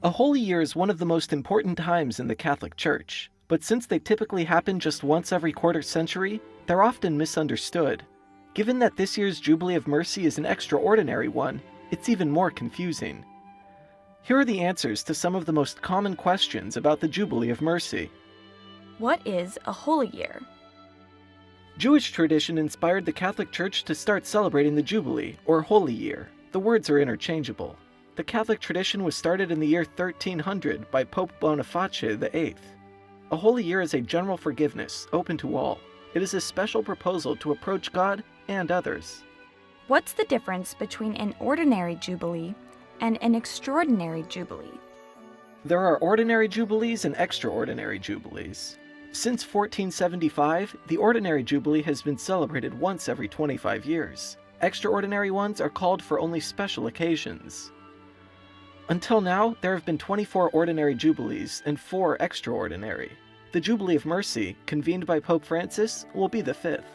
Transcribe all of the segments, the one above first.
A holy year is one of the most important times in the Catholic Church, but since they typically happen just once every quarter century, they're often misunderstood. Given that this year's Jubilee of Mercy is an extraordinary one, it's even more confusing. Here are the answers to some of the most common questions about the Jubilee of Mercy. What is a holy year? Jewish tradition inspired the Catholic Church to start celebrating the Jubilee, or Holy Year. The words are interchangeable. The Catholic tradition was started in the year 1300 by Pope Boniface VIII. A holy year is a general forgiveness, open to all. It is a special proposal to approach God and others. What's the difference between an ordinary jubilee and an extraordinary jubilee? There are ordinary jubilees and extraordinary jubilees. Since 1475, the ordinary jubilee has been celebrated once every 25 years. Extraordinary ones are called for only special occasions. Until now, there have been 24 ordinary jubilees and 4 extraordinary. The Jubilee of Mercy, convened by Pope Francis, will be the 5th.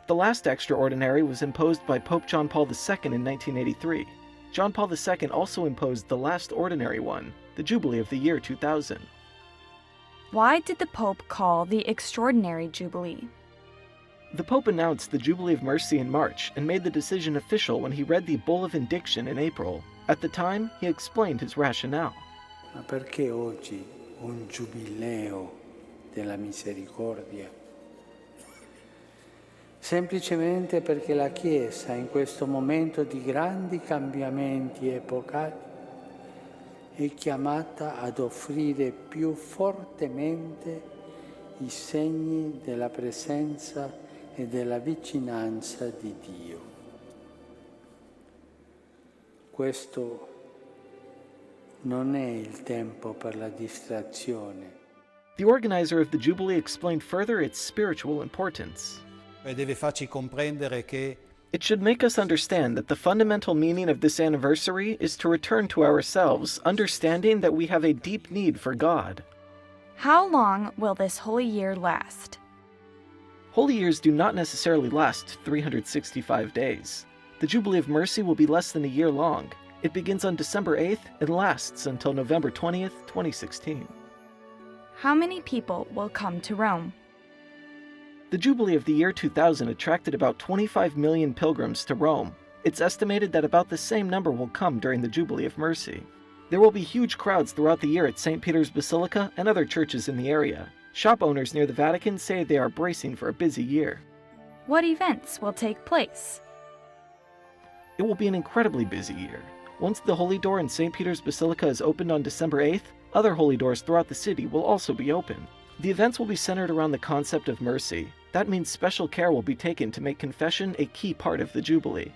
The last extraordinary was imposed by Pope John Paul II in 1983. John Paul II also imposed the last ordinary one, the Jubilee of the year 2000. Why did the Pope call the extraordinary jubilee? The Pope announced the Jubilee of Mercy in March and made the decision official when he read the Bull of Indiction in April. At the time, he explained his rationale. Ma perché oggi un giubileo della misericordia? Semplicemente perché la Chiesa in questo momento di grandi cambiamenti epocali è chiamata ad offrire più fortemente i segni della presenza e della vicinanza di Dio. Questo non è il tempo per la distrazione. The organizer of the Jubilee explained further its spiritual importance. Deve farci comprendere che It should make us understand that the fundamental meaning of this anniversary is to return to ourselves, understanding that we have a deep need for God. How long will this holy year last? Holy years do not necessarily last 365 days. The Jubilee of Mercy will be less than a year long. It begins on December 8th and lasts until November 20th, 2016. How many people will come to Rome? The Jubilee of the year 2000 attracted about 25 million pilgrims to Rome. It's estimated that about the same number will come during the Jubilee of Mercy. There will be huge crowds throughout the year at St. Peter's Basilica and other churches in the area. Shop owners near the Vatican say they are bracing for a busy year. What events will take place? It will be an incredibly busy year. Once the Holy Door in St. Peter's Basilica is opened on December 8th, other holy doors throughout the city will also be open. The events will be centered around the concept of mercy. That means special care will be taken to make confession a key part of the Jubilee.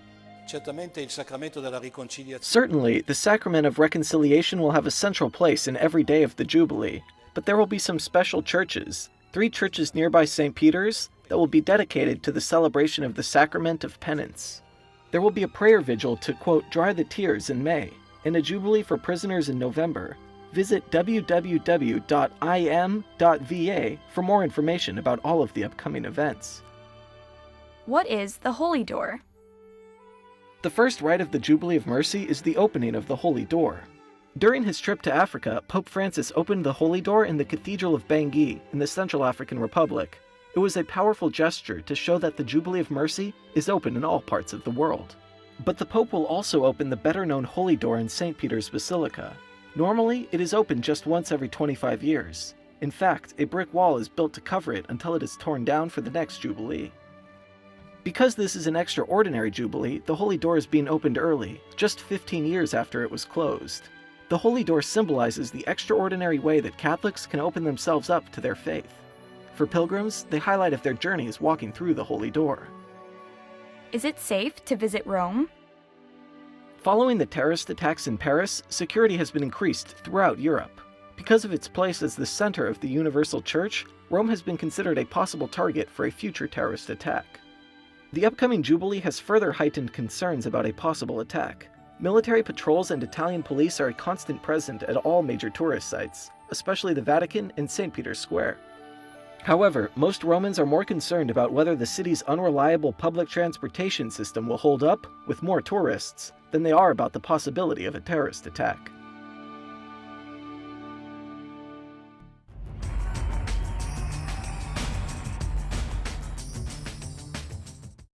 certamente il sacramento della riconciliazione. Certainly, the sacrament of reconciliation will have a central place in every day of the Jubilee, but there will be some special churches, 3 churches nearby St. Peter's, that will be dedicated to the celebration of the sacrament of penance. There will be a prayer vigil to, quote, dry the tears in May, and a Jubilee for prisoners in November. Visit www.im.va for more information about all of the upcoming events. What is the Holy Door? The first rite of the Jubilee of Mercy is the opening of the Holy Door. During his trip to Africa, Pope Francis opened the Holy Door in the Cathedral of Bangui in the Central African Republic. It was a powerful gesture to show that the Jubilee of Mercy is open in all parts of the world. But the Pope will also open the better-known Holy Door in St. Peter's Basilica. Normally, it is open just once every 25 years. In fact, a brick wall is built to cover it until it is torn down for the next Jubilee. Because this is an extraordinary Jubilee, the Holy Door is being opened early, just 15 years after it was closed. The Holy Door symbolizes the extraordinary way that Catholics can open themselves up to their faith. For pilgrims, they highlight if their journey is walking through the Holy Door. Is it safe to visit Rome? Following the terrorist attacks in Paris, security has been increased throughout Europe. Because of its place as the center of the Universal Church, Rome has been considered a possible target for a future terrorist attack. The upcoming Jubilee has further heightened concerns about a possible attack. Military patrols and Italian police are a constant present at all major tourist sites, especially the Vatican and St. Peter's Square. However, most Romans are more concerned about whether the city's unreliable public transportation system will hold up with more tourists than they are about the possibility of a terrorist attack.